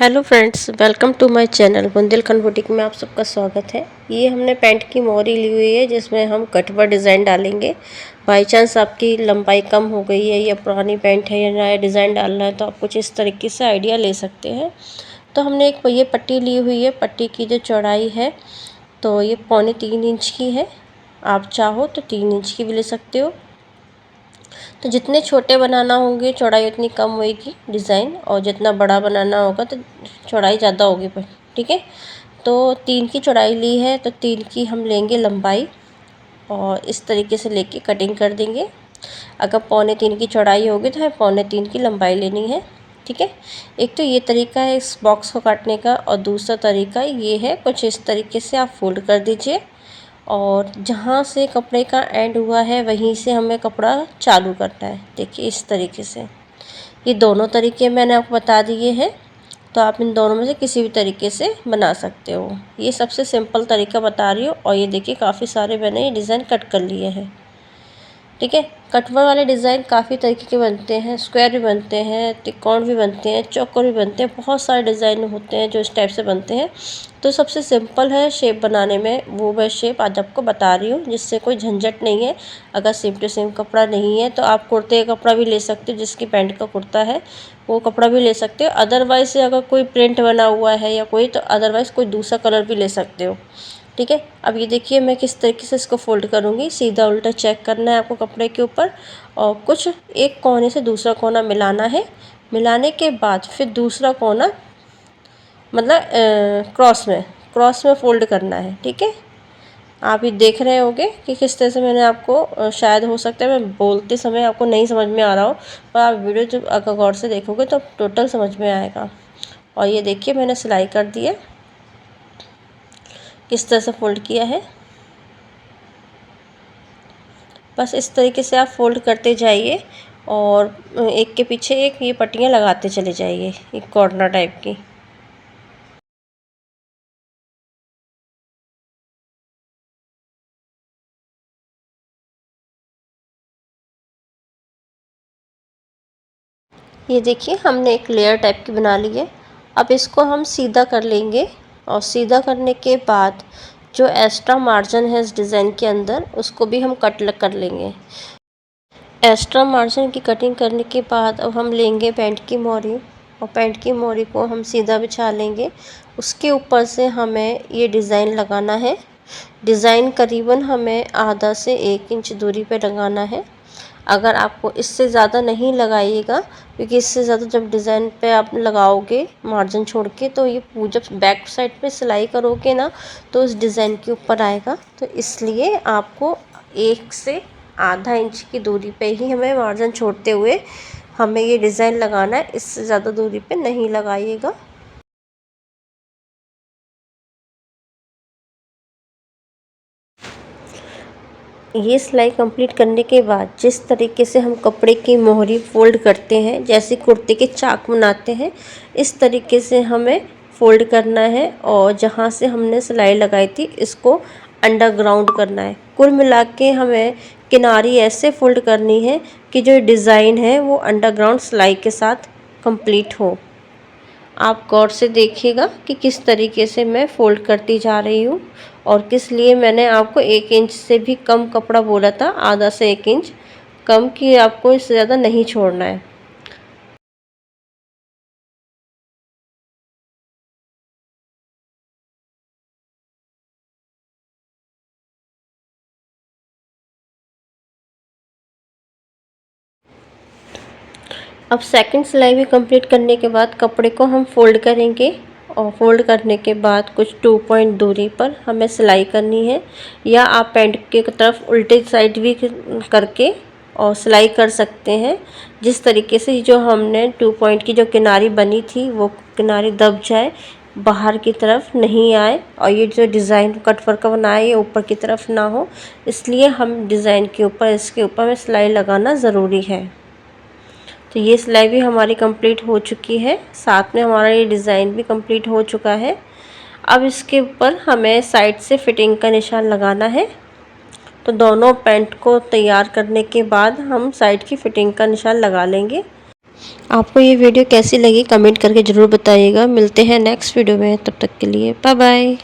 Hello friends, welcome to my channel Bundelkhand boutique में आप सबका स्वागत है। ये हमने पैंट की मोहरी ली हुई है जिसमें हम कटवर्क डिज़ाइन डालेंगे। बाई चांस आपकी लंबाई कम हो गई है या पुरानी पैंट है या नया डिज़ाइन डालना है तो आप कुछ इस तरीके से आइडिया ले सकते हैं। तो हमने एक ये पट्टी ली हुई है। पट्टी की जो चौड़ाई है तो ये 3.25 इंच की है। आप चाहो तो 3 इंच की भी ले सकते हो। तो जितने छोटे बनाना होंगे चौड़ाई उतनी कम होगी डिज़ाइन, और जितना बड़ा बनाना होगा तो चौड़ाई ज़्यादा होगी। पर ठीक है, तो 3 की चौड़ाई ली है तो 3 की हम लेंगे लंबाई और इस तरीके से लेके कटिंग कर देंगे। अगर 3.25 की चौड़ाई होगी तो हमें 3.25 की लंबाई लेनी है। ठीक है, एक तो ये तरीका है इस बॉक्स को काटने का, और दूसरा तरीका ये है कुछ इस तरीके से आप फोल्ड कर दीजिए और जहाँ से कपड़े का एंड हुआ है वहीं से हमें कपड़ा चालू करना है। देखिए इस तरीके से। ये दोनों तरीके मैंने आपको बता दिए हैं, तो आप इन दोनों में से किसी भी तरीके से बना सकते हो। ये सबसे सिंपल तरीका बता रही हूँ। और ये देखिए काफ़ी सारे मैंने ये डिज़ाइन कट कर लिए हैं। ठीक है, कटवर्क वाले डिज़ाइन काफ़ी तरीके के बनते हैं। स्क्वायर भी बनते हैं, त्रिकोण भी बनते हैं, चौकोर भी बनते हैं। बहुत सारे डिज़ाइन होते हैं जो इस टाइप से बनते हैं। तो सबसे सिंपल है शेप बनाने में, वो मैं शेप आज आपको बता रही हूँ जिससे कोई झंझट नहीं है। अगर सेम टू सेम कपड़ा नहीं है तो आप कुर्ते का कपड़ा भी ले सकते हो, जिसकी पैंट का कुर्ता है वो कपड़ा भी ले सकते हो। अदरवाइज़ से अगर कोई प्रिंट बना हुआ है या कोई, तो अदरवाइज़ कोई दूसरा कलर भी ले सकते हो। ठीक है, अब ये देखिए मैं किस तरीके से इसको फोल्ड करूँगी। सीधा उल्टा चेक करना है आपको कपड़े के ऊपर, और कुछ एक कोने से दूसरा कोना मिलाना है। मिलाने के बाद फिर दूसरा कोना मतलब क्रॉस में फोल्ड करना है। ठीक है, आप ये देख रहे होंगे कि किस तरह से मैंने आपको शायद हो सकता है मैं बोलते समय आपको नहीं समझ में आ रहा हो, पर आप वीडियो जब अगर गौर से देखोगे तो टोटल समझ में आएगा। और ये देखिए मैंने सिलाई कर दी है, किस तरह से फोल्ड किया है। बस इस तरीके से आप फोल्ड करते जाइए और एक के पीछे एक ये पट्टियाँ लगाते चले जाइए, एक कॉर्नर टाइप की। ये देखिए हमने एक लेयर टाइप की बना ली है। अब इसको हम सीधा कर लेंगे, और सीधा करने के बाद जो एक्स्ट्रा मार्जिन है इस डिज़ाइन के अंदर उसको भी हम कट कर लेंगे। एक्स्ट्रा मार्जिन की कटिंग करने के बाद अब हम लेंगे पैंट की मोहरी, और पैंट की मोहरी को हम सीधा बिछा लेंगे। उसके ऊपर से हमें ये डिज़ाइन लगाना है। डिज़ाइन करीबन हमें आधा से 1 इंच दूरी पे लगाना है। अगर आपको इससे ज़्यादा नहीं लगाइएगा, क्योंकि इससे ज़्यादा जब डिज़ाइन पे आप लगाओगे मार्जिन छोड़ के तो ये जब बैक साइड पे सिलाई करोगे ना तो इस डिज़ाइन के ऊपर आएगा। तो इसलिए आपको 1 से आधा इंच की दूरी पे ही हमें मार्जिन छोड़ते हुए हमें ये डिज़ाइन लगाना है। इससे ज़्यादा दूरी पे नहीं लगाइएगा। ये सिलाई कंप्लीट करने के बाद जिस तरीके से हम कपड़े की मोहरी फोल्ड करते हैं, जैसे कुर्ते के चाक बनाते हैं, इस तरीके से हमें फोल्ड करना है। और जहाँ से हमने सिलाई लगाई थी इसको अंडरग्राउंड करना है। कुल मिला के हमें किनारी ऐसे फोल्ड करनी है कि जो डिज़ाइन है वो अंडरग्राउंड सिलाई के साथ कंप्लीट हो। आप गौर से देखिएगा कि किस तरीके से मैं फ़ोल्ड करती जा रही हूँ, और किस लिए मैंने आपको 1 इंच से भी कम कपड़ा बोला था, आधा से 1 इंच कम, कि आपको इससे ज़्यादा नहीं छोड़ना है। अब सेकंड सिलाई भी कंप्लीट करने के बाद कपड़े को हम फोल्ड करेंगे, और फोल्ड करने के बाद कुछ 2 पॉइंट दूरी पर हमें सिलाई करनी है। या आप पैंट के तरफ उल्टे साइड भी करके और सिलाई कर सकते हैं, जिस तरीके से जो हमने 2 पॉइंट की जो किनारी बनी थी वो किनारी दब जाए, बाहर की तरफ नहीं आए, और ये जो डिज़ाइन कटवर्क का बनाया है ये ऊपर की तरफ ना हो। इसलिए हम डिज़ाइन के ऊपर इसके ऊपर में सिलाई लगाना ज़रूरी है। तो ये सिलाई भी हमारी कंप्लीट हो चुकी है, साथ में हमारा ये डिज़ाइन भी कंप्लीट हो चुका है। अब इसके ऊपर हमें साइड से फिटिंग का निशान लगाना है। तो दोनों पैंट को तैयार करने के बाद हम साइड की फिटिंग का निशान लगा लेंगे। आपको ये वीडियो कैसी लगी कमेंट करके ज़रूर बताइएगा। मिलते हैं नेक्स्ट वीडियो में, तब तक के लिए बाय बाय।